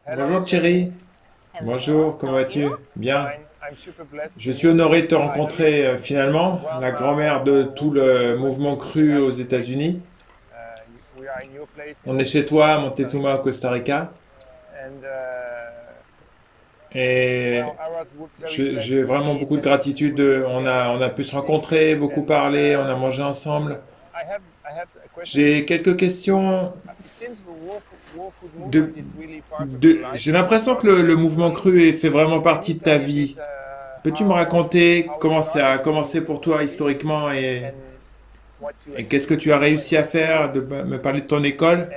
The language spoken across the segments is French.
Bonjour Thierry, bonjour, comment vas-tu? Bien. Je suis honoré de te rencontrer finalement, la grand-mère de tout le mouvement cru aux États-Unis. On est chez toi à Montezuma, au Costa Rica, et j'ai vraiment beaucoup de gratitude. On a pu se rencontrer, beaucoup parler, on a mangé ensemble. J'ai quelques questions. J'ai l'impression que le mouvement cru fait vraiment partie de ta vie. Peux-tu me raconter comment ça a commencé pour toi historiquement et qu'est-ce que tu as réussi à faire, de me parler de ton école,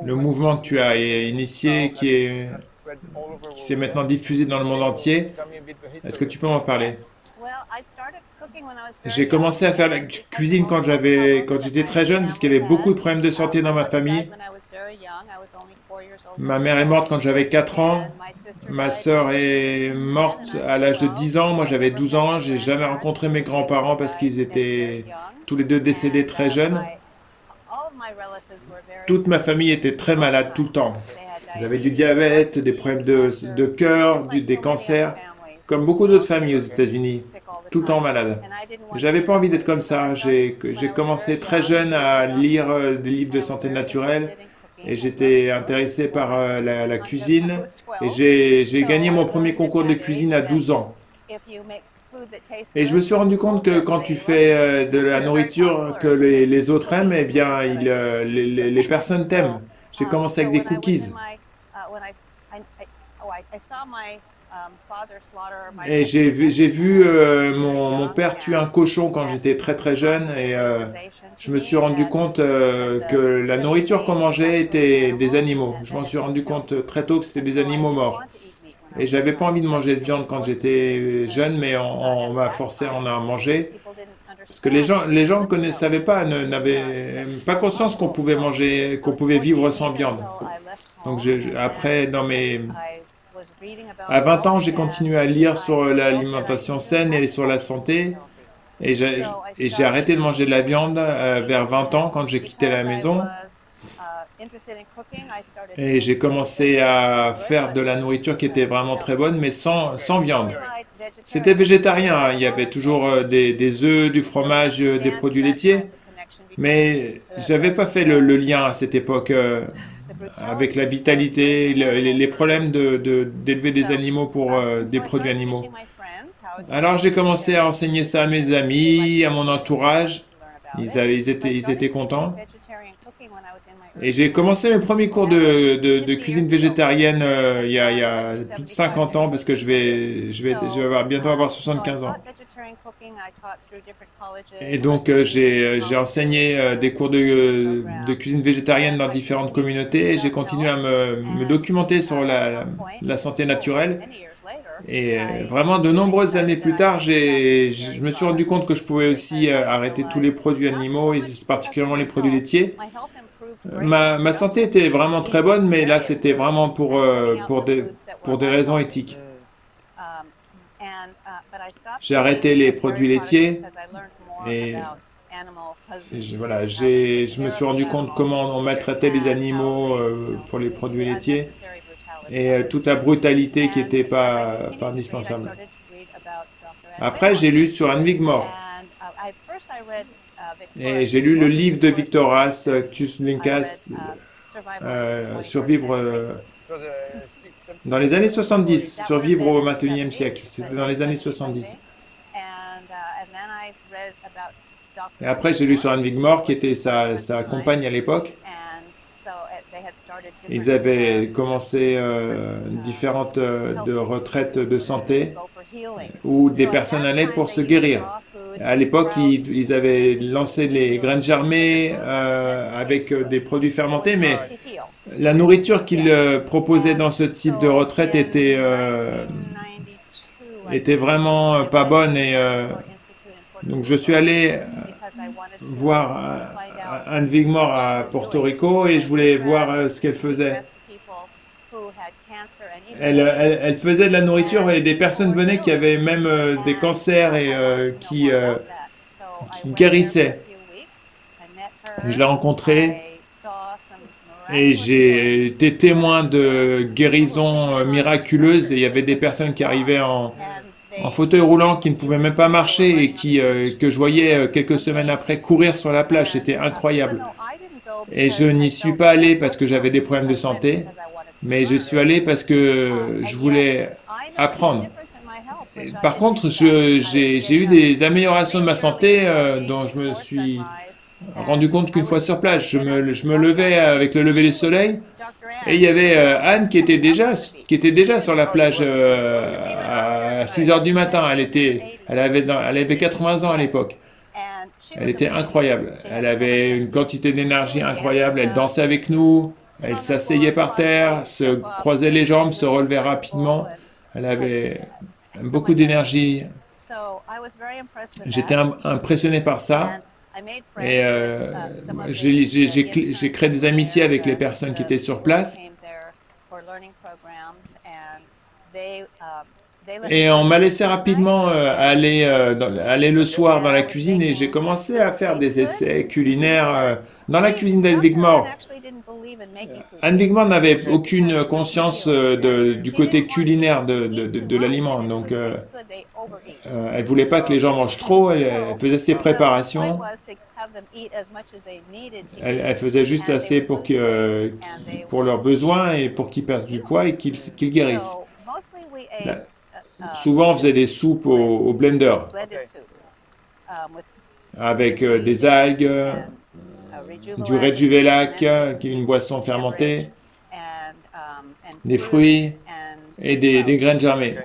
le mouvement que tu as initié qui s'est maintenant diffusé dans le monde entier. Est-ce que tu peux m'en parler? J'ai commencé à faire la cuisine quand j'étais très jeune parce qu'il y avait beaucoup de problèmes de santé dans ma famille. Ma mère est morte quand j'avais 4 ans. Ma sœur est morte à l'âge de 10 ans. Moi, j'avais 12 ans. J'ai jamais rencontré mes grands-parents parce qu'ils étaient tous les deux décédés très jeunes. Toute ma famille était très malade tout le temps. J'avais du diabète, des problèmes de cœur, des cancers, comme beaucoup d'autres familles aux États-Unis, tout le temps malade. J'avais pas envie d'être comme ça. J'ai commencé très jeune à lire des livres de santé naturelle et j'étais intéressé par la cuisine et j'ai gagné mon premier concours de cuisine à 12 ans. Et je me suis rendu compte que quand tu fais de la nourriture que les autres aiment, eh bien, les personnes t'aiment. J'ai commencé avec des cookies. Et j'ai vu mon père tuer un cochon quand j'étais très très jeune et je me suis rendu compte que la nourriture qu'on mangeait était des animaux. Je m'en suis rendu compte très tôt que c'était des animaux morts. Et j'avais pas envie de manger de viande quand j'étais jeune, mais on m'a forcé à en manger. Parce que les gens ne savaient pas, n'avaient pas conscience qu'on pouvait manger, qu'on pouvait vivre sans viande. Donc après, à 20 ans, j'ai continué à lire sur l'alimentation saine et sur la santé. Et j'ai arrêté de manger de la viande vers 20 ans quand j'ai quitté la maison. Et j'ai commencé à faire de la nourriture qui était vraiment très bonne, mais sans viande. C'était végétarien, hein. Il y avait toujours des œufs, du fromage, des produits laitiers. Mais j'avais pas fait le lien à cette époque avec la vitalité, les problèmes d'élever des animaux pour des produits animaux. Alors j'ai commencé à enseigner ça à mes amis, à mon entourage. Ils étaient contents. Et j'ai commencé mes premiers cours de cuisine végétarienne il y a plus de 50 ans parce que bientôt avoir 75 ans. Et donc j'ai enseigné des cours de cuisine végétarienne dans différentes communautés et j'ai continué à me documenter sur la santé naturelle. Et vraiment, de nombreuses années plus tard, je me suis rendu compte que je pouvais aussi arrêter tous les produits animaux, et particulièrement les produits laitiers. Ma santé était vraiment très bonne, mais là, c'était vraiment pour des raisons éthiques. J'ai arrêté les produits laitiers et voilà, je me suis rendu compte comment on maltraitait les animaux pour les produits laitiers et toute la brutalité qui n'était pas indispensable. Après, j'ai lu sur Anne Wigmore et j'ai lu le livre de Victor Haas, Cus Linkas, Survivre dans les années 70, Survivre au XXIe siècle. C'était dans les années 70. Et après, j'ai lu sur Anne Wigmore, qui était sa compagne à l'époque. Ils avaient commencé différentes de retraites de santé où des personnes allaient pour se guérir. À l'époque, ils avaient lancé les graines germées avec des produits fermentés, mais la nourriture qu'ils proposaient dans ce type de retraite était vraiment pas bonne. Et donc, je suis allé voir Anne Wigmore à Porto Rico et je voulais voir ce qu'elle faisait. Elle faisait de la nourriture et des personnes venaient qui avaient même des cancers et qui guérissaient. Et je l'ai rencontrée Et j'ai été témoin de guérisons miraculeuses et il y avait des personnes qui arrivaient en fauteuil roulant qui ne pouvaient même pas marcher et que je voyais quelques semaines après courir sur la plage. C'était incroyable. Et je n'y suis pas allé parce que j'avais des problèmes de santé, mais je suis allé parce que je voulais apprendre. Par contre, j'ai eu des améliorations de ma santé dont je me suis rendu compte qu'une fois sur place. Je me levais avec le lever du soleil et il y avait Anne qui était déjà sur la plage à 6 heures du matin. Elle avait 80 ans à l'époque. Elle était incroyable. Elle avait une quantité d'énergie incroyable. Elle dansait avec nous. Elle s'asseyait par terre, se croisait les jambes, se relevait rapidement. Elle avait beaucoup d'énergie. J'étais impressionné par ça. Et j'ai créé des amitiés avec les personnes qui étaient sur place. Et on m'a laissé rapidement aller le soir dans la cuisine et j'ai commencé à faire des essais culinaires dans la cuisine d'Anne Wigmore. Anne Wigmore n'avait aucune conscience du côté culinaire de l'aliment, donc elle voulait pas que les gens mangent trop, elle faisait ses préparations, elle faisait juste assez pour leurs besoins et pour qu'ils perdent du poids et qu'ils guérissent. Là, souvent on faisait des soupes au blender avec des algues, du Rejuvelac, qui est une boisson fermentée, des fruits et des graines germées.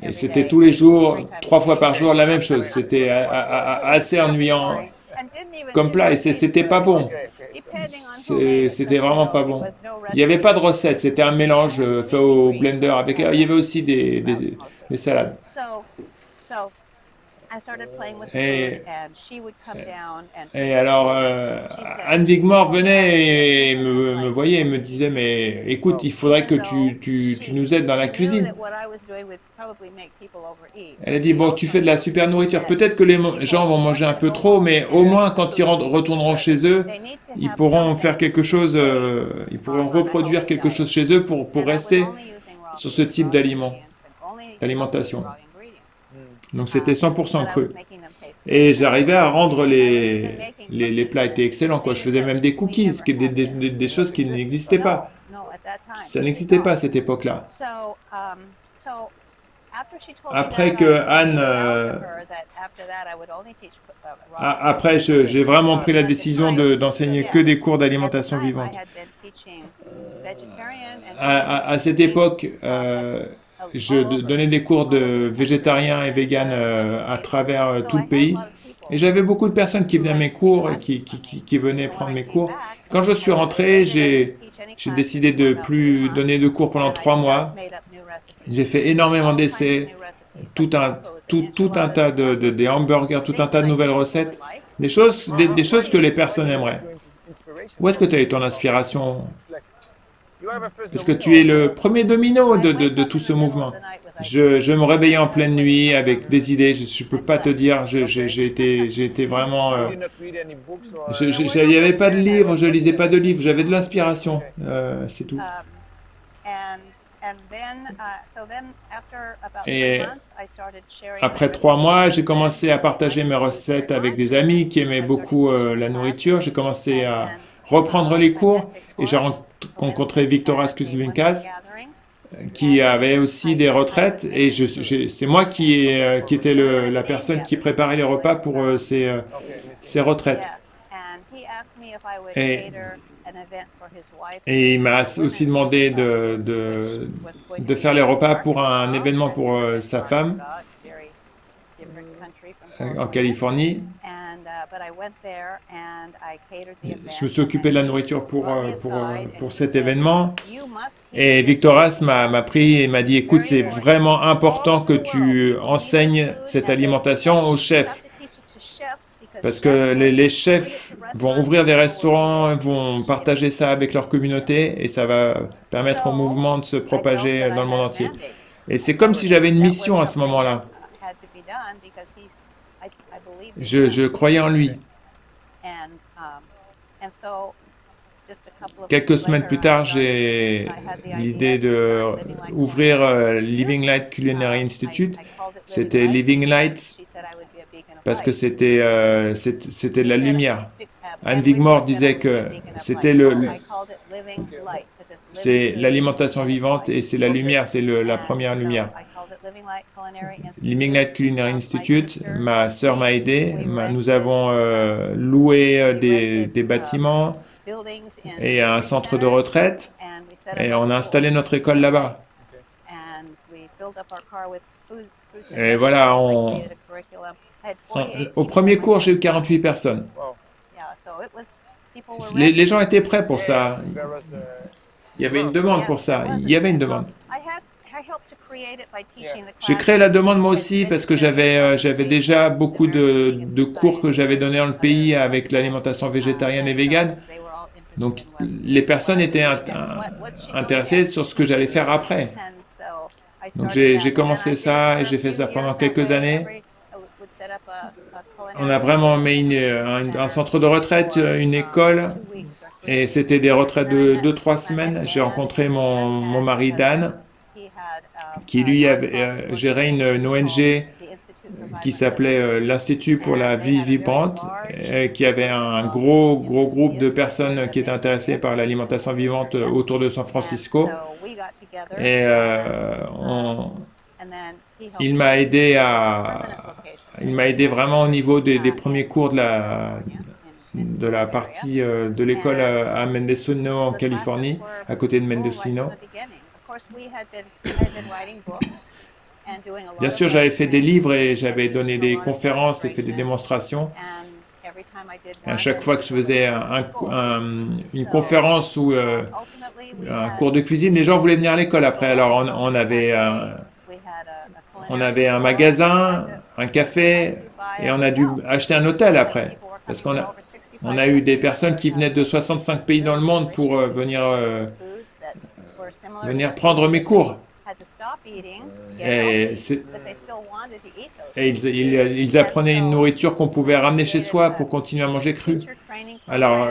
Et c'était tous les jours, 3 fois par jour, la même chose. C'était assez ennuyant comme plat et c'était pas bon. C'était vraiment pas bon. Il n'y avait pas de recette, c'était un mélange fait au blender. Il y avait aussi des salades. Et, et alors, Anne Wigmore venait et me voyait et me disait, mais écoute, il faudrait que tu nous aides dans la cuisine. Elle a dit, bon, tu fais de la super nourriture. Peut-être que les gens vont manger un peu trop, mais au moins quand ils retourneront chez eux, ils pourront faire quelque chose, ils pourront reproduire quelque chose chez eux pour rester sur ce type d'alimentation. Donc c'était 100% cru. Et j'arrivais à rendre les plats étaient excellents, quoi. Je faisais même des cookies, des choses qui n'existaient pas. Ça n'existait pas à cette époque-là. Après que Anne... après, j'ai vraiment pris la décision d'enseigner que des cours d'alimentation vivante. À cette époque, je donnais des cours de végétarien et vegan à travers tout le pays. Et j'avais beaucoup de personnes qui venaient à mes cours et qui venaient prendre mes cours. Quand je suis rentré, j'ai décidé de plus donner de cours pendant 3 mois. J'ai fait énormément d'essais, tout un tas des hamburgers, tout un tas de nouvelles recettes, des choses que les personnes aimeraient. Où est-ce que tu as eu ton inspiration? Parce que tu es le premier domino de tout ce mouvement. Je me réveillais en pleine nuit avec des idées, je ne peux pas te dire, j'ai été vraiment... il n'y avait pas de livres, je lisais pas de livres, j'avais de l'inspiration, c'est tout. Et après 3 mois, j'ai commencé à partager mes recettes avec des amis qui aimaient beaucoup la nourriture. J'ai commencé à reprendre les cours et j'ai rencontré Victoras Kuzlinkas qui avait aussi des retraites et c'est moi qui était la personne qui préparait les repas pour ces retraites. Et il m'a aussi demandé de faire les repas pour un événement pour sa femme en Californie. Je me suis occupé de la nourriture pour cet événement. Et Victoras m'a pris et m'a dit, écoute, c'est vraiment important que tu enseignes cette alimentation aux chefs. Parce que les chefs vont ouvrir des restaurants, vont partager ça avec leur communauté et ça va permettre au mouvement de se propager dans le monde entier. Et c'est comme si j'avais une mission à ce moment-là. Je croyais en lui. Quelques semaines plus tard, j'ai l'idée de ouvrir Living Light Culinary Institute. C'était Living Light parce que c'était de la lumière. Anne Wigmore disait que c'est l'alimentation vivante et c'est la lumière, c'est la première lumière. Living Light Culinary Institute, ma sœur m'a aidé. Nous avons loué des bâtiments et un centre de retraite et on a installé notre école là-bas. Et voilà, au premier cours, j'ai eu 48 personnes. Les gens étaient prêts pour ça. Il y avait une demande pour ça. Il y avait une demande. J'ai créé la demande moi aussi parce que j'avais déjà beaucoup de cours que j'avais donnés dans le pays avec l'alimentation végétarienne et végane. Donc les personnes étaient intéressées sur ce que j'allais faire après. Donc j'ai commencé ça et j'ai fait ça pendant quelques années. On a vraiment mis un centre de retraite, une école, et c'était des retraites de 2-3 semaines. J'ai rencontré mon mari Dan, qui lui avait géré une ONG qui s'appelait l'Institut pour la vie vivante, qui avait un gros groupe de personnes qui étaient intéressées par l'alimentation vivante autour de San Francisco. Et il m'a aidé vraiment au niveau des premiers cours de la partie de l'école à Mendocino en Californie, à côté de Mendocino. Bien sûr, j'avais fait des livres et j'avais donné des conférences et fait des démonstrations. Et à chaque fois que je faisais une conférence ou un cours de cuisine, les gens voulaient venir à l'école après. Alors on avait un magasin, un café, et on a dû acheter un hôtel après. Parce qu'on a eu des personnes qui venaient de 65 pays dans le monde pour venir prendre mes cours. Et ils apprenaient une nourriture qu'on pouvait ramener chez soi pour continuer à manger cru. Alors,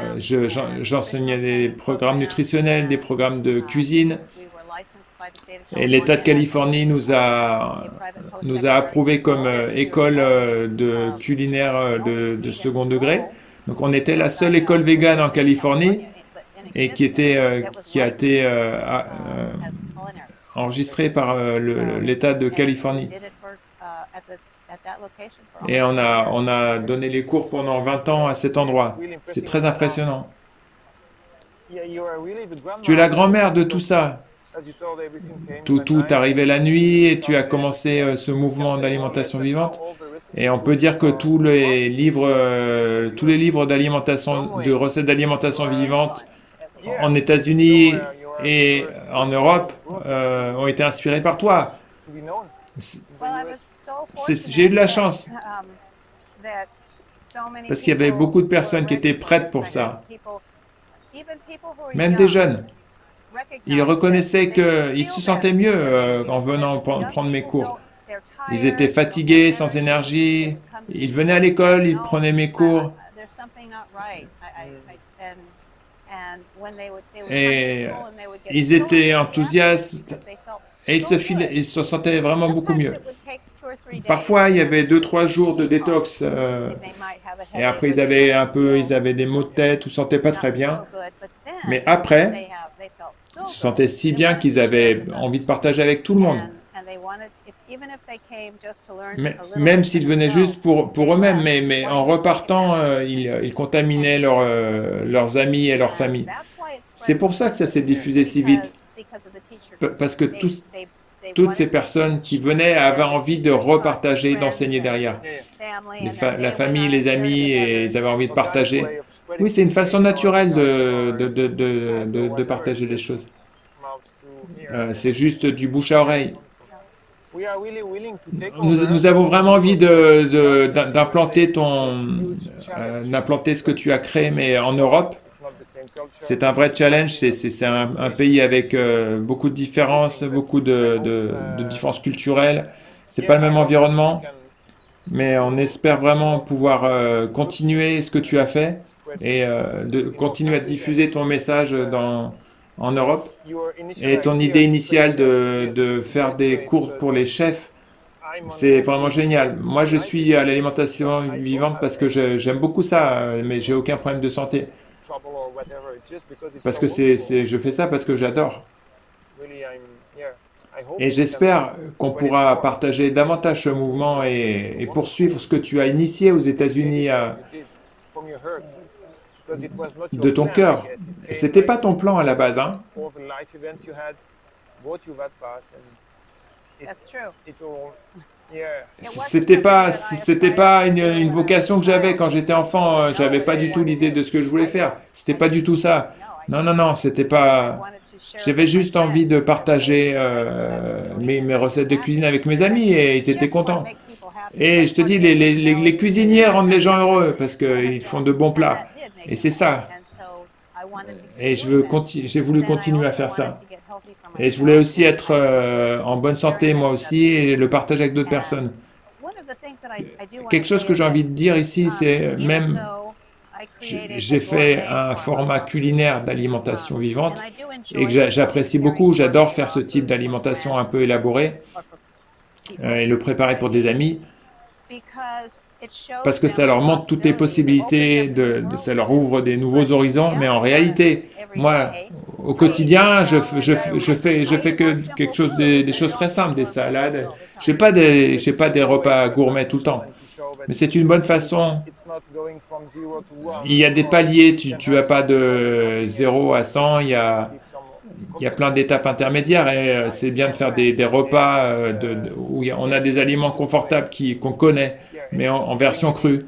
j'enseignais des programmes nutritionnels, des programmes de cuisine. Et l'État de Californie nous a approuvés comme école de culinaire de second degré. Donc, on était la seule école végane en Californie et qui a été enregistrée par l'État de Californie. Et on a donné les cours pendant 20 ans à cet endroit. C'est très impressionnant. Tu es la grand-mère de tout ça. Tout arrivait la nuit et tu as commencé ce mouvement d'alimentation vivante. Et on peut dire que tous les livres d'alimentation, de recettes d'alimentation vivante en États-Unis et en Europe ont été inspirés par toi. J'ai eu de la chance parce qu'il y avait beaucoup de personnes qui étaient prêtes pour ça. Même des jeunes. Ils reconnaissaient qu'ils se sentaient mieux en venant prendre mes cours. Ils étaient fatigués, sans énergie. Ils venaient à l'école, ils prenaient mes cours. Et ils étaient enthousiastes et ils se sentaient vraiment beaucoup mieux. Parfois, il y avait 2-3 jours de détox et après ils avaient des maux de tête ou se sentaient pas très bien. Mais après, ils se sentaient si bien qu'ils avaient envie de partager avec tout le monde. Même s'ils venaient juste pour eux-mêmes, mais en repartant, ils contaminaient leurs amis et leurs familles. C'est pour ça que ça s'est diffusé si vite. Parce que toutes ces personnes qui venaient avaient envie de repartager, d'enseigner derrière. La famille, les amis, et ils avaient envie de partager. Oui, c'est une façon naturelle de partager les choses. C'est juste du bouche à oreille. Nous avons vraiment envie d'implanter ce que tu as créé, mais en Europe. C'est un vrai challenge, c'est un pays avec beaucoup de différences, beaucoup de différences culturelles. C'est pas le même environnement, mais on espère vraiment pouvoir continuer ce que tu as fait. et de continuer à diffuser ton message en Europe. Et ton idée initiale de faire des cours pour les chefs, c'est vraiment génial. Moi, je suis à l'alimentation vivante parce que j'aime beaucoup ça, mais j'ai aucun problème de santé. Parce que je fais ça parce que j'adore. Et j'espère qu'on pourra partager davantage ce mouvement et poursuivre ce que tu as initié aux États-Unis de ton cœur. C'était pas ton plan à la base, hein? C'était pas une vocation que j'avais quand j'étais enfant. J'avais pas du tout l'idée de ce que je voulais faire. C'était pas du tout ça. Non, non, non, c'était pas. J'avais juste envie de partager mes recettes de cuisine avec mes amis et ils étaient contents. Et je te dis, les cuisiniers rendent les gens heureux parce qu'ils font de bons plats. Et c'est ça. Et j'ai voulu continuer à faire ça. Et je voulais aussi être en bonne santé moi aussi et le partager avec d'autres personnes. Quelque chose que j'ai envie de dire ici, c'est même j'ai fait un format culinaire d'alimentation vivante et que j'apprécie beaucoup. J'adore faire ce type d'alimentation un peu élaborée et le préparer pour des amis parce que ça leur montre toutes les possibilités, ça leur ouvre des nouveaux horizons. Mais en réalité, moi, au quotidien, je fais que quelque chose, des choses très simples, des salades. J'ai pas des repas gourmets tout le temps. Mais c'est une bonne façon. Il y a des paliers, tu vas pas de 0 à 100, il y a plein d'étapes intermédiaires et c'est bien de faire des repas où on a des aliments confortables qu'on connaît, mais en version crue.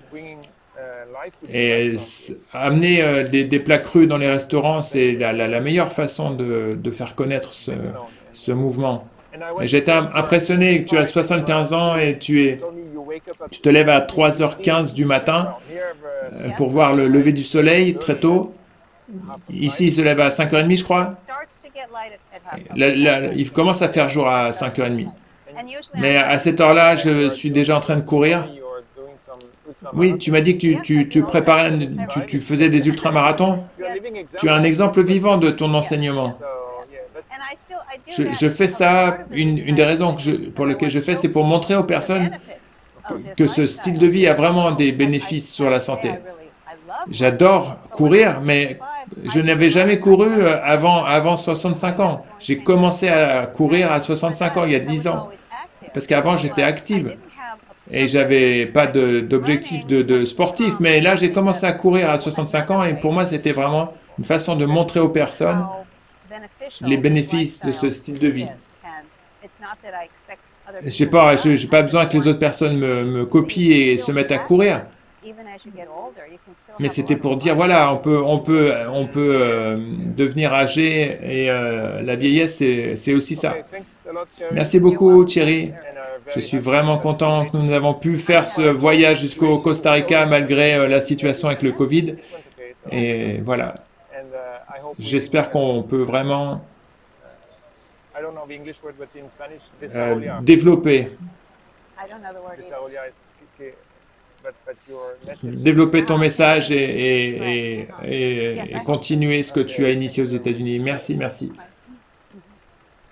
Et amener des plats crus dans les restaurants, c'est la meilleure façon de faire connaître ce mouvement. Et j'étais impressionné que tu as 75 ans et tu te lèves à 3h15 du matin pour voir le lever du soleil très tôt. Ici, il se lève à 5h30, je crois. Il commence à faire jour à 5h30. Mais à cette heure-là, je suis déjà en train de courir. Oui, tu m'as dit que tu préparais, tu faisais des ultramarathons. Tu as un exemple vivant de ton enseignement. Je fais ça, une des raisons pour lesquelles je fais, c'est pour montrer aux personnes que ce style de vie a vraiment des bénéfices sur la santé. J'adore courir, mais je n'avais jamais couru avant 65 ans. J'ai commencé à courir à 65 ans, il y a 10 ans. Parce qu'avant, j'étais active. Et j'avais pas d'objectif de sportif. Mais là, j'ai commencé à courir à 65 ans. Et pour moi, c'était vraiment une façon de montrer aux personnes les bénéfices de ce style de vie. J'ai pas besoin que les autres personnes me copient et se mettent à courir. Mais c'était pour dire, voilà, on peut devenir âgé et la vieillesse, c'est aussi ça. Merci beaucoup, Thierry. Je suis vraiment content que nous avons pu faire ce voyage jusqu'au Costa Rica malgré la situation avec le Covid. Et voilà. J'espère qu'on peut vraiment développer ton message et continuer ce que tu as initié aux États-Unis. Merci, merci.